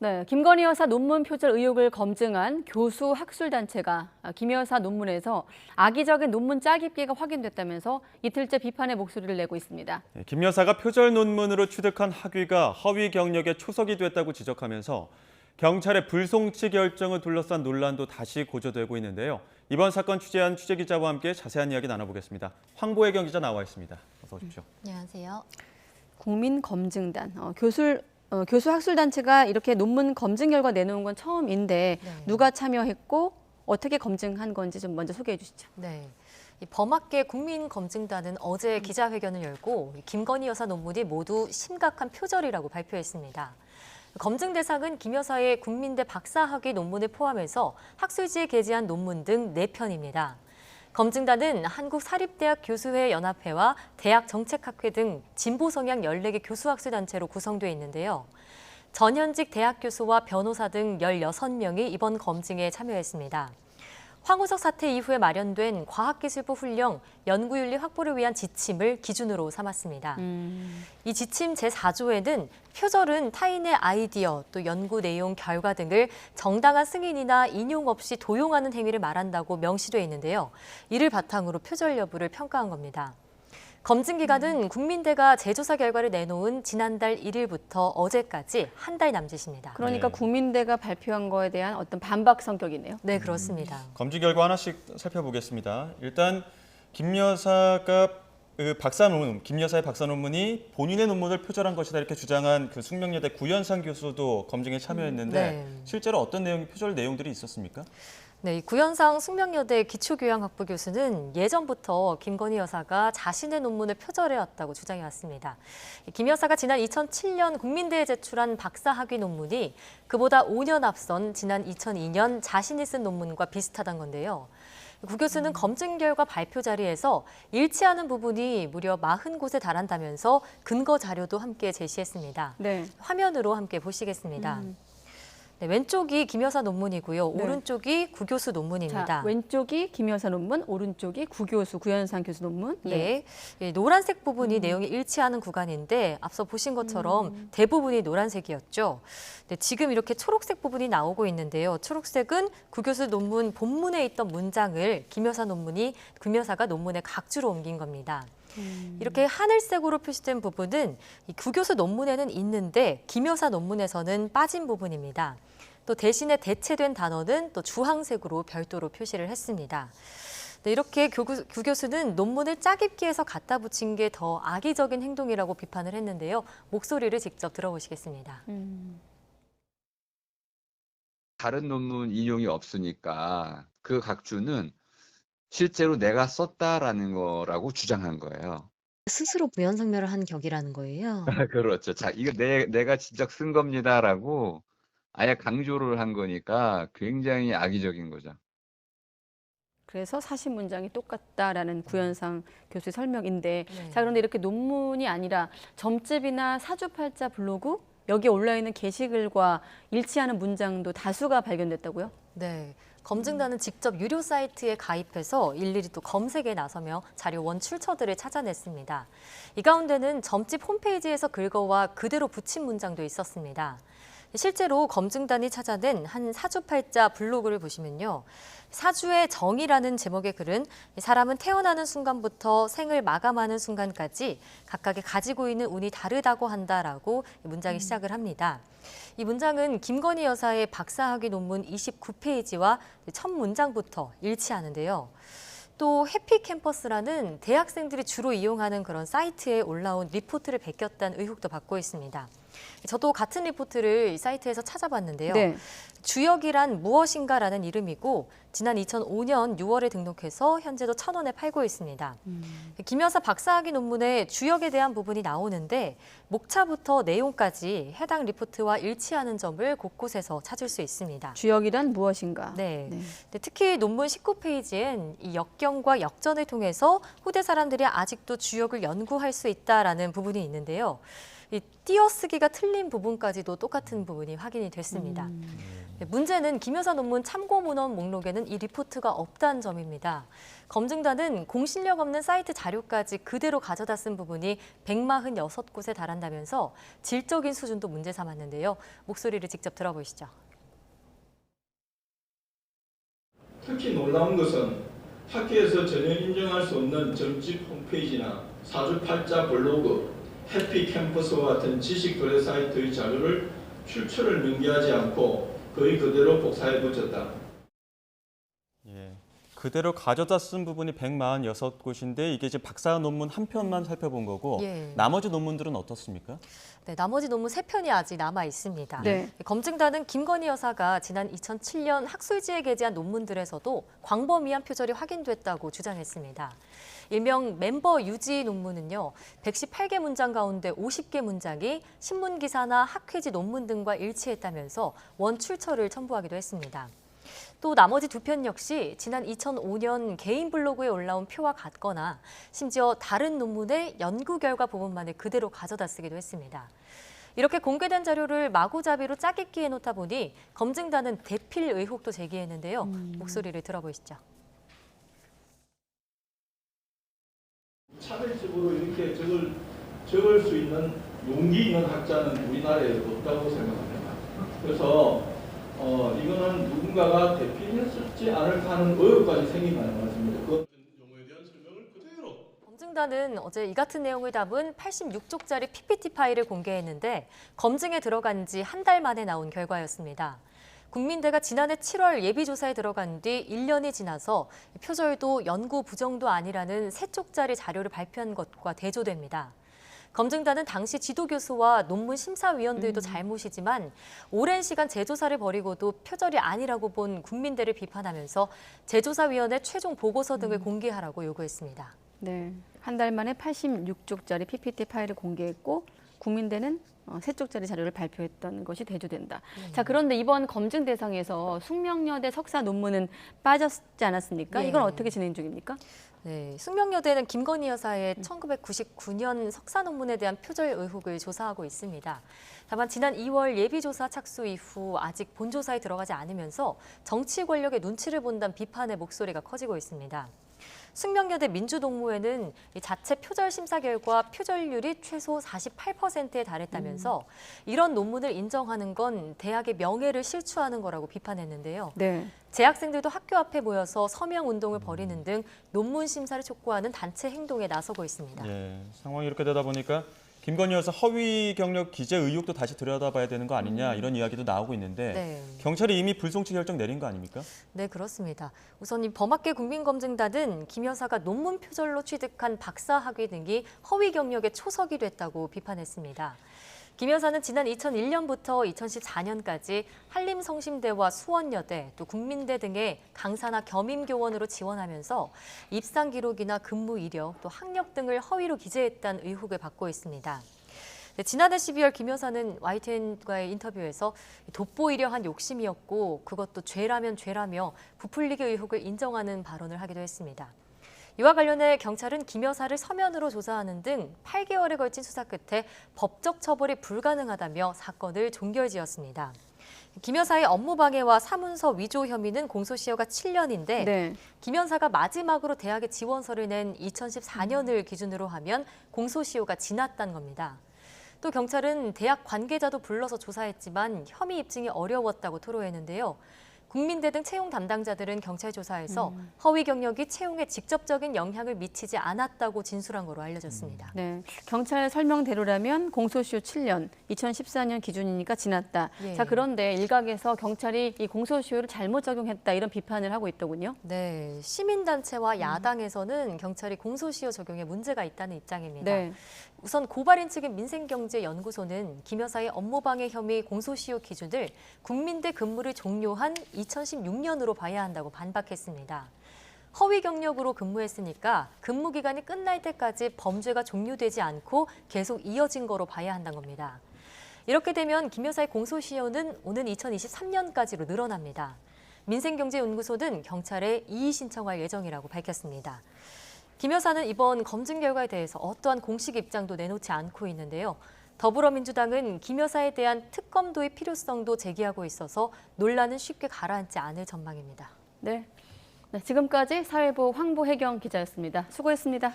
네, 김건희 여사 논문 표절 의혹을 검증한 교수 학술단체가 김 여사 논문에서 악의적인 논문 짜깁기가 확인됐다면서 이틀째 비판의 목소리를 내고 있습니다. 김 여사가 표절 논문으로 취득한 학위가 허위 경력에 초석이 됐다고 지적하면서 경찰의 불송치 결정을 둘러싼 논란도 다시 고조되고 있는데요. 이번 사건 취재한 취재기자와 함께 자세한 이야기 나눠보겠습니다. 황보혜경 기자 나와 있습니다. 어서 오십시오. 안녕하세요. 국민검증단, 교수 학술단체가 이렇게 논문 검증 결과 내놓은 건 처음인데 누가 참여했고 어떻게 검증한 건지 좀 먼저 소개해 주시죠. 네. 이 범학계 국민검증단은 어제 기자회견을 열고 김건희 여사 논문이 모두 심각한 표절이라고 발표했습니다. 검증 대상은 김 여사의 국민대 박사학위 논문을 포함해서 학술지에 게재한 논문 등 4편입니다. 검증단은 한국사립대학 교수회 연합회와 대학정책학회 등 진보 성향 14개 교수학술단체로 구성되어 있는데요. 전현직 대학 교수와 변호사 등 16명이 이번 검증에 참여했습니다. 황우석 사태 이후에 마련된 과학기술부 훈령 연구윤리 확보를 위한 지침을 기준으로 삼았습니다. 이 지침 제4조에는 표절은 타인의 아이디어, 또 연구 내용, 결과 등을 정당한 승인이나 인용 없이 도용하는 행위를 말한다고 명시돼 있는데요. 이를 바탕으로 표절 여부를 평가한 겁니다. 검증 기간은 국민대가 재조사 결과를 내놓은 지난달 1일부터 어제까지 한 달 남짓입니다. 그러니까 국민대가 발표한 거에 대한 어떤 반박 성격이네요. 네, 그렇습니다. 검증 결과 하나씩 살펴보겠습니다. 일단 김 여사가 김 여사의 박사 논문이 본인의 논문을 표절한 것이다 이렇게 주장한 그 숙명여대 구현상 교수도 검증에 참여했는데 실제로 어떤 표절 내용들이 있었습니까? 네, 이 구현상 숙명여대 기초교양학부 교수는 예전부터 김건희 여사가 자신의 논문을 표절해왔다고 주장해왔습니다. 김 여사가 지난 2007년 국민대에 제출한 박사학위 논문이 그보다 5년 앞선 지난 2002년 자신이 쓴 논문과 비슷하다는 건데요. 구 교수는 검증 결과 발표 자리에서 일치하는 부분이 무려 40곳에 달한다면서 근거 자료도 함께 제시했습니다. 네. 화면으로 함께 보시겠습니다. 네, 왼쪽이 김 여사 논문이고요. 네. 오른쪽이 구 교수 논문입니다. 자, 왼쪽이 김 여사 논문, 오른쪽이 구현상 교수 논문. 네. 예, 노란색 부분이 내용이 일치하는 구간인데 앞서 보신 것처럼 대부분이 노란색이었죠. 네, 지금 이렇게 초록색 부분이 나오고 있는데요. 초록색은 구 교수 논문 본문에 있던 문장을 김 여사가 논문의 각주로 옮긴 겁니다. 이렇게 하늘색으로 표시된 부분은 이 구 교수 논문에는 있는데 김 여사 논문에서는 빠진 부분입니다. 또 대신에 대체된 단어는 또 주황색으로 별도로 표시를 했습니다. 네, 이렇게 구 교수는 논문을 짜깁기 해서 갖다 붙인 게 더 악의적인 행동이라고 비판을 했는데요. 목소리를 직접 들어보시겠습니다. 다른 논문 인용이 없으니까 그 각주는 실제로 내가 썼다라는 거라고 주장한 거예요. 스스로 부연상멸을 한 격이라는 거예요. 그렇죠. 자, 이거 내가 직접 쓴 겁니다라고 아예 강조를 한 거니까 굉장히 악의적인 거죠. 그래서 사실 문장이 똑같다라는 구현상 교수의 설명인데 자, 그런데 이렇게 논문이 아니라 점집이나 사주팔자 블로그 여기에 올라있는 게시글과 일치하는 문장도 다수가 발견됐다고요? 네. 검증단은 직접 유료 사이트에 가입해서 일일이 또 검색에 나서며 자료 원출처들을 찾아냈습니다. 이 가운데는 점집 홈페이지에서 긁어와 그대로 붙인 문장도 있었습니다. 실제로 검증단이 찾아낸 한 사주팔자 블로그를 보시면요. 사주의 정이라는 제목의 글은 사람은 태어나는 순간부터 생을 마감하는 순간까지 각각의 가지고 있는 운이 다르다고 한다라고 문장이 시작을 합니다. 이 문장은 김건희 여사의 박사학위 논문 29페이지와 첫 문장부터 일치하는데요. 또 해피캠퍼스라는 대학생들이 주로 이용하는 그런 사이트에 올라온 리포트를 베꼈다는 의혹도 받고 있습니다. 저도 같은 리포트를 이 사이트에서 찾아봤는데요. 네. 주역이란 무엇인가라는 이름이고 지난 2005년 6월에 등록해서 현재도 1,000원에 팔고 있습니다. 김 여사 박사학위 논문에 주역에 대한 부분이 나오는데 목차부터 내용까지 해당 리포트와 일치하는 점을 곳곳에서 찾을 수 있습니다. 주역이란 무엇인가? 네. 특히 논문 19페이지엔 이 역경과 역전을 통해서 후대 사람들이 아직도 주역을 연구할 수 있다라는 부분이 있는데요. 이 띄어쓰기가 틀린 부분까지도 똑같은 부분이 확인이 됐습니다. 문제는 김 여사 논문 참고 문헌 목록에는 이 리포트가 없다는 점입니다. 검증단은 공신력 없는 사이트 자료까지 그대로 가져다 쓴 부분이 146곳에 달한다면서 질적인 수준도 문제 삼았는데요. 목소리를 직접 들어보시죠. 특히 놀라운 것은 학교에서 전혀 인정할 수 없는 점집 홈페이지나 사주팔자 블로그, 해피캠퍼스와 같은 지식 거래 사이트의 자료를 출처를 명기하지 않고 거의 그대로 복사해 붙였다. 예, 그대로 가져다 쓴 부분이 146곳인데 이게 이제 박사 논문 한 편만 살펴본 거고 예. 나머지 논문들은 어떻습니까? 네, 나머지 논문 3편이 아직 남아 있습니다. 네. 검증단은 김건희 여사가 지난 2007년 학술지에 게재한 논문들에서도 광범위한 표절이 확인됐다고 주장했습니다. 일명 멤버 유지 논문은요, 118개 문장 가운데 50개 문장이 신문기사나 학회지 논문 등과 일치했다면서 원출처를 첨부하기도 했습니다. 또 나머지 2편 역시 지난 2005년 개인 블로그에 올라온 표와 같거나 심지어 다른 논문의 연구 결과 부분만을 그대로 가져다 쓰기도 했습니다. 이렇게 공개된 자료를 마구잡이로 짜깁기 해놓다 보니 검증단은 대필 의혹도 제기했는데요. 목소리를 들어보시죠. 차별적으로 이렇게 적을 수 있는 용기 있는 학자는 우리나라에 없다고 생각합니다. 그래서 이거는 누군가가 대필했을지 않을까 하는 의혹까지 생긴다는 말씀입니다. 그 용어에 대한 설명을 그대로. 검증단은 어제 이 같은 내용을 담은 86쪽짜리 PPT 파일을 공개했는데 검증에 들어간 지 한 달 만에 나온 결과였습니다. 국민대가 지난해 7월 예비조사에 들어간 뒤 1년이 지나서 표절도 연구 부정도 아니라는 3쪽짜리 자료를 발표한 것과 대조됩니다. 검증단은 당시 지도교수와 논문 심사위원들도 잘못이지만 오랜 시간 재조사를 벌이고도 표절이 아니라고 본 국민대를 비판하면서 재조사위원회 최종 보고서 등을 공개하라고 요구했습니다. 네, 한 달 만에 86쪽짜리 PPT 파일을 공개했고 국민대는 3쪽짜리 자료를 발표했던 것이 대조된다. 자, 그런데 이번 검증 대상에서 숙명여대 석사 논문은 빠졌지 않았습니까? 네. 이건 어떻게 진행 중입니까? 네, 숙명여대는 김건희 여사의 1999년 석사 논문에 대한 표절 의혹을 조사하고 있습니다. 다만 지난 2월 예비조사 착수 이후 아직 본조사에 들어가지 않으면서 정치 권력의 눈치를 본다는 비판의 목소리가 커지고 있습니다. 숙명여대 민주동무회는 이 자체 표절 심사 결과 표절률이 최소 48%에 달했다면서 이런 논문을 인정하는 건 대학의 명예를 실추하는 거라고 비판했는데요. 네. 재학생들도 학교 앞에 모여서 서명 운동을 벌이는 등 논문 심사를 촉구하는 단체 행동에 나서고 있습니다. 예, 상황이 이렇게 되다 보니까 김건희 여사 허위 경력 기재 의혹도 다시 들여다봐야 되는 거 아니냐 이런 이야기도 나오고 있는데 네. 경찰이 이미 불송치 결정 내린 거 아닙니까? 네, 그렇습니다. 우선 이 범학계 국민검증단은 김 여사가 논문 표절로 취득한 박사학위 등이 허위 경력의 초석이 됐다고 비판했습니다. 김 여사는 지난 2001년부터 2014년까지 한림성심대와 수원여대, 또 국민대 등의 강사나 겸임교원으로 지원하면서 입상 기록이나 근무 이력, 또 학력 등을 허위로 기재했다는 의혹을 받고 있습니다. 네, 지난해 12월 김 여사는 YTN과의 인터뷰에서 돋보이려 한 욕심이었고 그것도 죄라면 죄라며 부풀리기 의혹을 인정하는 발언을 하기도 했습니다. 이와 관련해 경찰은 김 여사를 서면으로 조사하는 등 8개월에 걸친 수사 끝에 법적 처벌이 불가능하다며 사건을 종결지었습니다. 김 여사의 업무방해와 사문서 위조 혐의는 공소시효가 7년인데 네. 김 여사가 마지막으로 대학에 지원서를 낸 2014년을 기준으로 하면 공소시효가 지났다는 겁니다. 또 경찰은 대학 관계자도 불러서 조사했지만 혐의 입증이 어려웠다고 토로했는데요. 국민대 등 채용 담당자들은 경찰 조사에서 허위 경력이 채용에 직접적인 영향을 미치지 않았다고 진술한 거로 알려졌습니다. 네, 경찰 설명대로라면 공소시효 7년, 2014년 기준이니까 지났다. 예. 자, 그런데 일각에서 경찰이 이 공소시효를 잘못 적용했다 이런 비판을 하고 있더군요. 네, 시민단체와 야당에서는 경찰이 공소시효 적용에 문제가 있다는 입장입니다. 네. 우선 고발인 측인 민생경제연구소는 김 여사의 업무방해 혐의 공소시효 기준을 국민대 근무를 종료한 2016년으로 봐야 한다고 반박했습니다. 허위 경력으로 근무했으니까 근무 기간이 끝날 때까지 범죄가 종료되지 않고 계속 이어진 거로 봐야 한다는 겁니다. 이렇게 되면 김 여사의 공소시효는 오는 2023년까지로 늘어납니다. 민생경제연구소는 경찰에 이의 신청할 예정이라고 밝혔습니다. 김 여사는 이번 검증 결과에 대해서 어떠한 공식 입장도 내놓지 않고 있는데요. 더불어민주당은 김 여사에 대한 특검 도입 필요성도 제기하고 있어서 논란은 쉽게 가라앉지 않을 전망입니다. 네, 지금까지 사회부 황보혜경 기자였습니다. 수고했습니다.